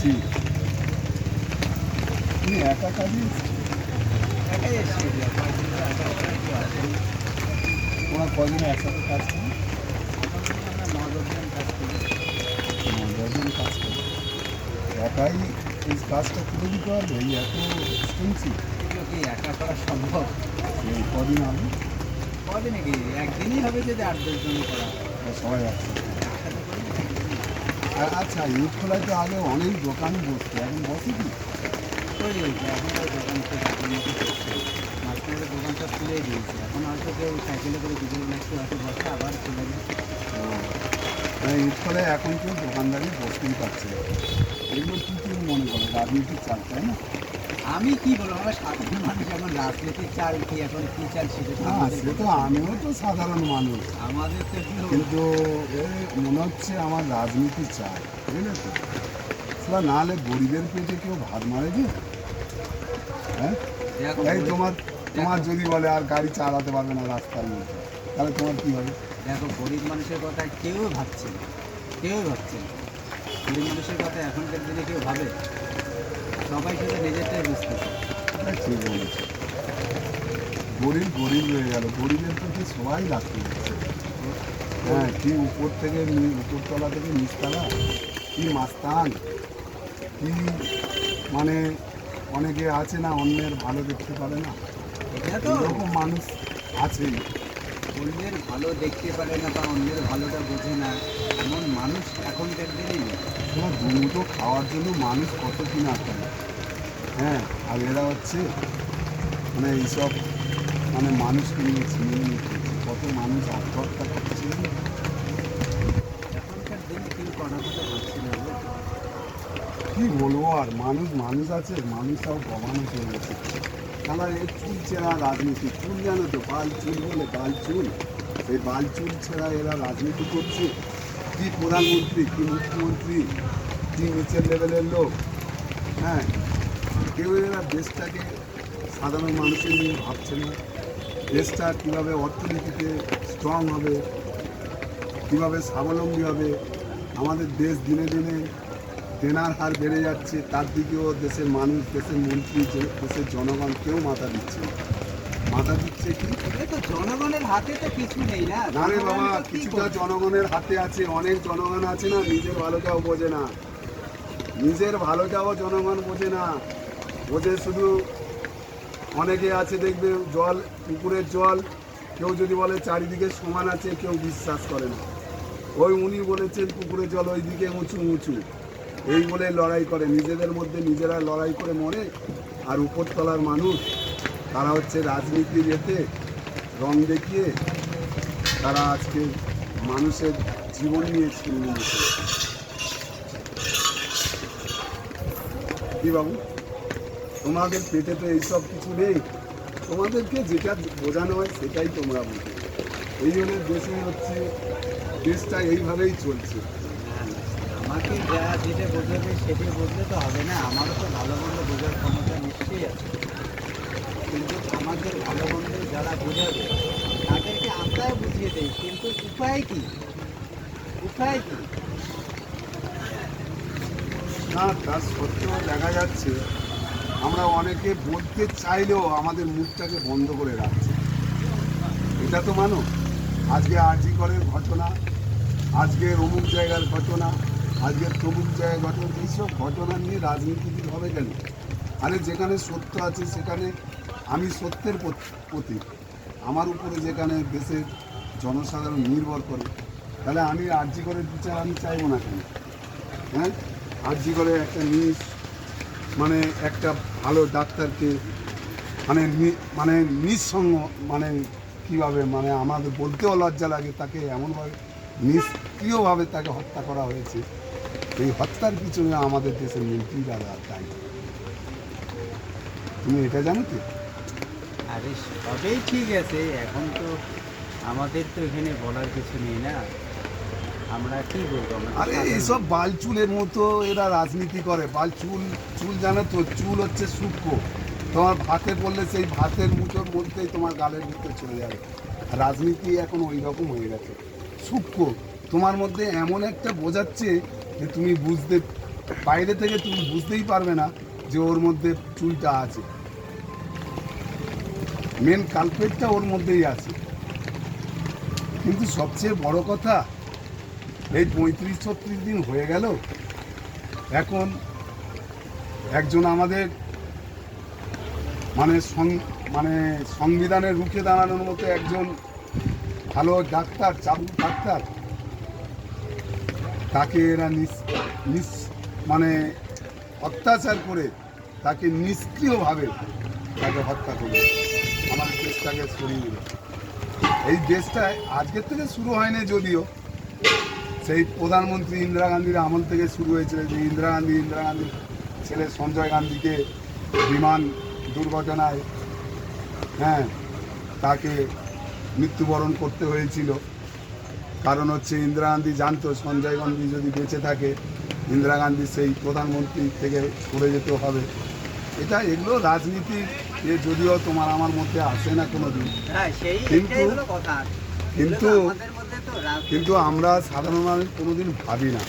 জি, তুমি একা কাজে একাই এসেছি, কয়েকদিন ধরে একা একা কেউ আসেনি। তোমার কদিন একসাথে কাজ করো? এখন আমরা 9-10 জন কাজ করি। 10 জন কাজ করো, একাই এই কাজটা করে দিতে পারবে? এই এত এক্সপেন্সিভ, এগুলো কি একা করা সম্ভব? এই কদিন আগে কদিনে কি একদিনই হবে যদি 8-10 জন করা হয়। সবাই একসাথে। একসাথে করে না একদিনই। আচ্ছা, ঈদ খোলায় তো আগে অনেক দোকান বসতো, এখন বসে কি? তৈরি হয়েছে এখন তো দোকান খুব আগের মতো করছে। মাঝখানে দোকান সব খুলেই দিয়েছে। এখন হয়তো কেউ সাইকেলে করে বিকেলবেলা একটু হয়তো বসে আবার চলে যায়। ঈদ খোলায় এখন কেউ দোকানদারি বসতেই পারছে না। এগুলো কী কী মনে করে? রাজনীতির চাল, তাই না? আমি কি বলবো, আমরা সাধারণ মানুষ এখন রাজনীতির চাল কি এখন কি চাল সেটা তো না, আমাদের সে তো আমিও তো সাধারণ মানুষ, আমাদের তো এগুলো কিন্তু এ মনে হচ্ছে আমার রাজনীতি চাই, বুঝলে তো? সেটা না হলে গরিবের পেটে কেউ ভাত মারে যে। হ্যাঁ, দেখো এই তোমার তোমার যদি বলে আর গাড়ি চালাতে পারবে না রাস্তার মধ্যে, তাহলে তোমার কী হবে? দেখো গরিব মানুষের কথা কেউ ভাবছে না, কেউ ভাবছে না। গরিব মানুষের কথা এখনকার দিনে কেউ ভাবে? সবাই শুধু নিজেরটাই বুঝতেছে। এটা ঠিক বলেছে। গরিব গরিব হয়ে গেল, গরিবের প্রতি সবাই রাখতে হচ্ছে। হ্যাঁ, কি উপর থেকে উপরতলা থেকে নিচতলা, কি মাস্তান, কি মানে অনেকে আছে না অন্যের ভালো দেখতে পারে না, এটা তো এরকম মানুষ আছেই। অন্যের ভালো দেখতে পারে না বা অন্যের ভালোটা বোঝে না, এমন মানুষ এখনকার দিনে নেই। তোমার দুমুঠো খাওয়ার জন্য মানুষ কত কি না করে। হ্যাঁ, আর এরা হচ্ছে মানে এইসব মানে মানুষকে নিয়ে ছিনিয়ে নিয়ে খেয়েছে। কত মানুষ আত্মহত্যা করছে। এখনকার দিনে কেউ করার কথা ভাবছে না বুঝলে তো? কি বলবো আর, মানুষ মানুষ আছে, মানুষটাও কমানো হয়ে গেছে। তারা এই চুল ছেঁড়া রাজনীতি, চুল জানো তো, বাল চুল বলে, বাল চুল, এই বাল চুল ছেঁড়া এরা রাজনীতি করছে। কি প্রধানমন্ত্রী, কি মুখ্যমন্ত্রী, কি নিচের লেভেলের লোক। হ্যাঁ, কেউ এরা দেশটাকে সাধারণ মানুষের নিয়ে ভাবছে না। দেশটা কীভাবে অর্থনীতিতে স্ট্রং হবে, কীভাবে স্বাবলম্বী হবে। আমাদের দেশ দিনে দিনে দেনার হার বেড়ে যাচ্ছে, তার দিকেও দেশের মানুষ, দেশের মন্ত্রী, দেশের জনগণ কেউ মাথা দিচ্ছে না। মাথা দিচ্ছে কি? এটা তো জনগণের হাতে তো কিছু নেই না। না রে জনগণ বাবা, তো কি কিছুটা করবে? জনগণের হাতে আছে। অনেক জনগণ আছে না নিজের ভালোটাও বোঝে না, নিজের ভালোটাও জনগণ বোঝে না, বোঝে শুধু অনেকে আছে দেখবে জল, পুকুরের জল কেউ যদি বলে চারিদিকে সমান আছে, কেউ বিশ্বাস করে না। ওই উনি বলেছেন পুকুরের জল ওইদিকে উঁচু উঁচু, এই বলে লড়াই করে, নিজেদের মধ্যে নিজেরা লড়াই করে মরে। আর উপরতলার মানুষ তারা হচ্ছে রাজনীতির এতে রং দেখিয়ে তারা আজকে মানুষের জীবন নিয়ে ছিনিয়ে নিচ্ছে। কি বাবু, তোমাদের পেটে তো এইসব কিছু নেই, তোমাদেরকে যেটা বোঝানো হয় সেটাই তোমরা বুঝো। এই জন্য দেশে হচ্ছে, দেশটা এইভাবেই চলছে। না, না, আমাকে যা যেটা বোঝাবে সেটা বুঝলে তো হবে না। আমারও তো ভালো মন্দ বোঝার ক্ষমতা নিশ্চয়ই আছে, কিন্তু আমাদের ভালো মন্দ যারা বোঝাবে তাদেরকে আমরাও বুঝিয়ে দেই, কিন্তু উপায় কি? উপায় কি? না, তার সত্ত্বেও দেখা যাচ্ছে আমরা অনেকে বলতে চাইলেও আমাদের মুখটাকে বন্ধ করে রাখছি। এটা তো মানো, আজকে আরজি করের ঘটনা, আজকে অমুক জায়গার ঘটনা, আজকে তমুক জায়গার ঘটনা, এইসব ঘটনা নিয়ে রাজনীতি হবে কেন? আরে যেখানে সত্য আছে সেখানে আমি সত্যের প্রতীক, আমার উপরে যেখানে দেশের জনসাধারণ নির্ভর করে, তাহলে আমি আরজি করের বিচার আমি চাইবো না কেন? হ্যাঁ, আরজি করে একটা নিউজ মানে একটা ভালো ডাক্তারকে মানে মানে নিঃসঙ্গ মানে কীভাবে মানে আমাদের বলতেও লজ্জা লাগে, তাকে এমনভাবে নিষ্ক্রিয়ভাবে তাকে হত্যা করা হয়েছে। এই হত্যার পিছনে আমাদের দেশের মন্ত্রীরা দায়ী। তুমি এটা জানো তো? আরে সবই ঠিক আছে, এখন তো আমাদের তো এখানে বলার কিছু নেই না। আমরা কি বলবো? আমরা তো আরে সাধারণ এইসব মানুষ। বালচুলের মতো এরা রাজনীতি করে। বালচুল, চুল জানো তো, চুল হচ্ছে সূক্ষ্ম, তোমার ভাতে পড়লে সেই ভাতের মুঠোর মধ্যেই তোমার গালের ভিতরে চলে যাবে। আর রাজনীতি এখন ওই রকম হয়ে গেছে, সূক্ষ্ম, তোমার মধ্যে এমন একটা বোঝাচ্ছে যে তুমি বুঝতে বাইরে থেকে তুমি বুঝতেই পারবে না যে ওর মধ্যে চুলটা আছে। মেন কালপেটটা ওর মধ্যেই আছে। কিন্তু সবচেয়ে বড় কথা, এই 35-36 দিন হয়ে গেল, এখন একজন আমাদের মানে সংবিধানের রুখে দাঁড়ানোর মতো একজন ভালো ডাক্তার, চাবুক ডাক্তার, তাকে এরা মানে অত্যাচার করে তাকে নিষ্ক্রিয়ভাবে তাকে হত্যা করবে, আমাদের দেশটাকে সরিয়ে দিল। এই দেশটায় আজকের থেকে শুরু হয়নি, যদিও সেই প্রধানমন্ত্রী ইন্দিরা গান্ধীর আমল থেকে শুরু হয়েছিল, যে ইন্দিরা গান্ধীর ছেলে সঞ্জয় গান্ধীকে বিমান দুর্ঘটনায় তাকে মৃত্যুবরণ করতে হয়েছিল। কারণ হচ্ছে ইন্দিরা গান্ধী জানতো সঞ্জয় গান্ধী যদি বেঁচে থাকে ইন্দিরা গান্ধী সেই প্রধানমন্ত্রী থেকে সরে যেতে হবে। এগুলো রাজনীতি, যদিও তোমার আমার মধ্যে আসে না কোনো দিন, কিন্তু আমরা সাধারণ মানুষ কোনোদিন ভাবি না।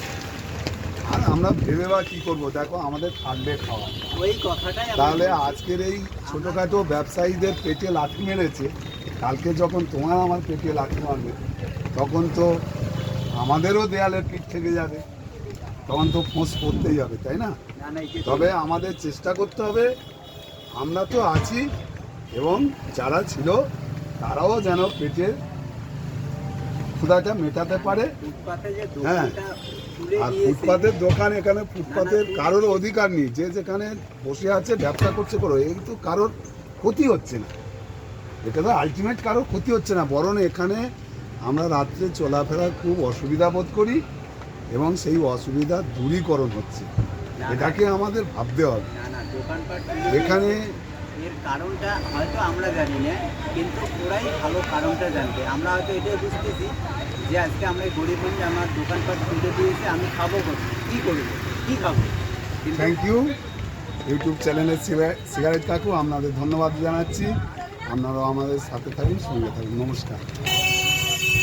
আর আমরা ভেবে বা কী করবো? দেখো আমাদের থাকবে খাওয়া, তাহলে আজকের এই ছোটোখাটো ব্যবসায়ীদের পেটে লাথি মেরেছে, কালকে যখন তোমার আমার পেটে লাথি মারবে তখন তো আমাদেরও দেয়ালের পিঠ থেকে যাবে, তখন তো ফোঁস করতেই হবে, তাই না? তবে আমাদের চেষ্টা করতে হবে, আমরা তো আছি এবং যারা ছিল তারাও যেন পেটের ক্ষুধাটা মেটাতে পারে। হ্যাঁ, আর ফুটপাতের দোকান, এখানে ফুটপাতের কারোর অধিকার নেই, যে যেখানে বসে আছে ব্যবসা করছে করো, কিন্তু কারোর ক্ষতি হচ্ছে না, এটা তো আলটিমেট কারোর ক্ষতি হচ্ছে না, বরং এখানে আমরা রাত্রে চলাফেরা খুব অসুবিধা বোধ করি এবং সেই অসুবিধা দূরীকরণ হচ্ছে, এটাকে আমাদের ভাবতে হবে। এখানে এর কারণটা হয়তো আমরা জানি না, কিন্তু ওরাই ভালো কারণটা জানবে। আমরা হয়তো এটাই বুঝতেছি যে আজকে আমরা গরিব মানুষ, আমার দোকানপাট খুলে দিয়েছে, আমি খাবো কী করবো, কী খাবো। থ্যাংক ইউ ইউটিউব চ্যানেলের সিগারেট কাকু, আপনাদের ধন্যবাদ জানাচ্ছি। আপনারাও আমাদের সাথে থাকুন, সঙ্গে থাকুন। নমস্কার।